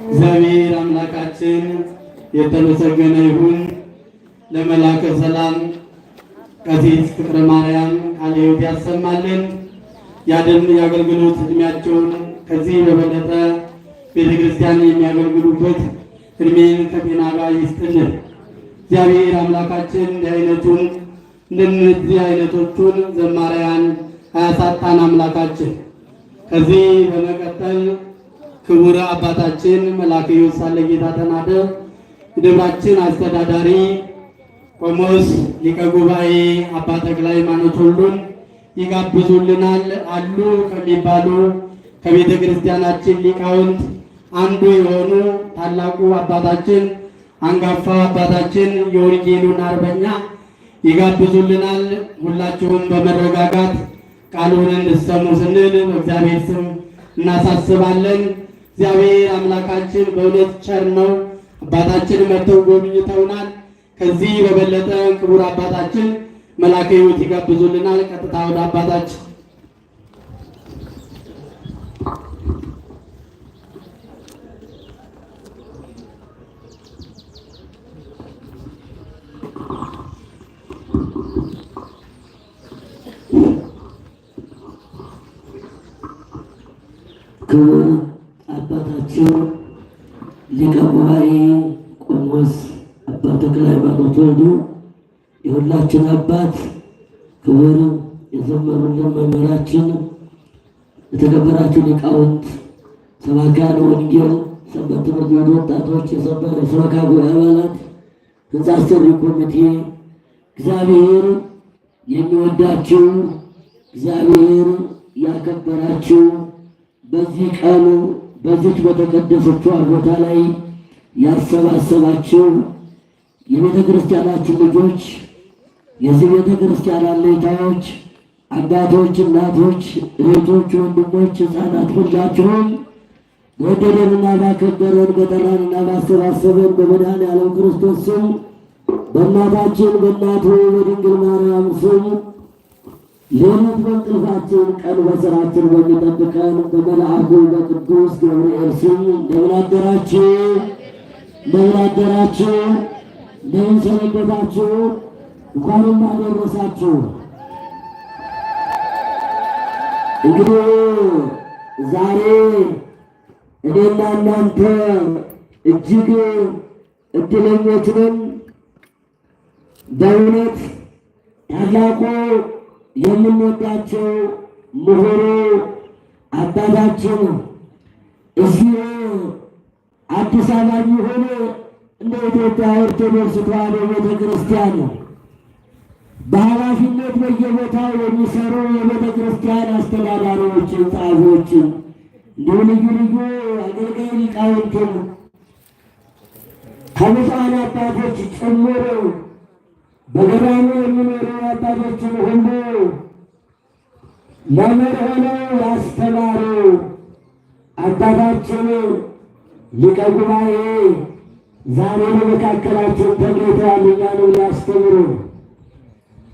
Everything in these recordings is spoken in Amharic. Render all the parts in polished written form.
እግዚአብሔር አምላካችን የተመሰገነ ይሁን። ለመላከ ሰላም ቀሲስ ፍቅረ ማርያም ቃለ ሕይወት ያሰማልን። የአገልግሎት ዕድሜያቸውን ከዚህ በበለጠ ቤተክርስቲያን የሚያገለግሉበት እድሜን ከጤና ጋር ይስጥልን። እግዚአብሔር አምላካችን እንደነዚህ አይነቶቹን ዘማሪያን አያሳጣን አምላካችን። ከዚህ በመቀጠል ክቡር አባታችን መልአከ ሕይወት ሳለጌታ ተናደ የደብራችን አስተዳዳሪ ቆሞስ ሊቀ ጉባኤ አባ ተክለ ሃይማኖት ሁሉን ይጋብዙልናል። አሉ ከሚባሉ ከቤተ ክርስቲያናችን ሊቃውንት አንዱ የሆኑ ታላቁ አባታችን አንጋፋ አባታችን የወንጌሉን አርበኛ ይጋብዙልናል። ሁላችሁም በመረጋጋት ቃሉን እንድትሰሙ ስንል በእግዚአብሔር ስም እናሳስባለን። እግዚአብሔር አምላካችን በእውነት ቸር ነው። አባታችን መጥተው ጎብኝተውናል። ከዚህ በበለጠ ክቡር አባታችን መልአከ ሕይወት ይጋብዙልናል። ቀጥታ ወደ አባታችን ክቡር አባታችን ሊቀ ጉባኤ ቆሞስ አባ ተክለ ሃይማኖት ወልዱ የሁላችን አባት፣ ክቡር የዘመሩልን መምህራችን፣ የተከበራችሁ ሊቃውንት፣ ሰባክያነ ወንጌል፣ ሰንበት ትምህርት ቤት ወጣቶች፣ የሰበካ ጉባኤ አባላት፣ ሕንፃ አሰሪ ኮሚቴ፣ እግዚአብሔር የሚወዳችሁ እግዚአብሔር ያከበራችሁ በዚህ ቀኑ በዚች በተቀደሰችው ቦታ ላይ ያሰባሰባችሁ የቤተ ክርስቲያናችን ልጆች፣ የዚህ ቤተ ክርስቲያን አለኝታዎች፣ አባቶች፣ እናቶች፣ እህቶች፣ ወንድሞች፣ ሕፃናት ሁላችሁም በወደደንና ባከበረን በጠራንና ባሰባሰበን በመድኃኔዓለም ክርስቶስ ስም በእናታችን በእናቱ በድንግል ማርያም ስም ሌሊት በእንቅልፋችን ቀን በሥራችን በሚጠብቀን በመልአኩ በቅዱስ ገብርኤል ስም እንደምን አደራችሁ? እንደምን አደራችሁ? እንደምን ሰነበታችሁ? እንኳንም አደረሳችሁ። እንግዲህ ዛሬ እኔና እናንተ እጅግ እድለኞች ነን። በእውነት ታላቁ የምንወዳቸው ምሁሩ አባታችን እዚህ አዲስ አበባ የሆነ እንደ ኢትዮጵያ ኦርቶዶክስ ተዋሕዶ ቤተ ክርስቲያን በኃላፊነት በየቦታው የሚሰሩ የቤተ ክርስቲያን አስተዳዳሪዎችን፣ ጸሐፊዎችን፣ እንዲሁ ልዩ ልዩ አገልጋይ ሊቃውንትን ከብፁዓን አባቶች ጨምሮ በገዳሙ የሚኖሩ አባቶችን ሁሉ መምህር ሆነው ያስተማሩ አባታችን ሊቀ ጉባኤ ዛሬ በመካከላችን ተገኝተዋል። እኛንም ሊያስተምሩ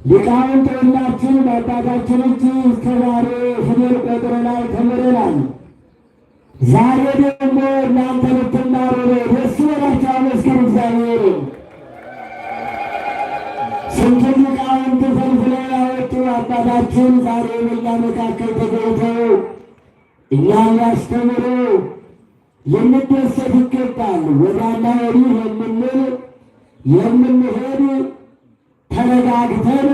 ሊቃውንት ሁላችን በአባታችን እጅ እስከ ዛሬ ፊደል ቆጥረናል፣ ተምረናል። ዛሬ ደግሞ እናንተ ልትማሩ ነው። ደስ ይበላችሁ፣ አመስግኑ እግዚአብሔር። ስንት ሊቃውንት ፈልፍለው ያወጡ አባታችን ዛሬ በእኛ መካከል ተገኝተው እኛን ሊያስተምሩ ልንደሰት ይገባል። ወዳና ወዲህ የምንል የምንሄድ ተረጋግተን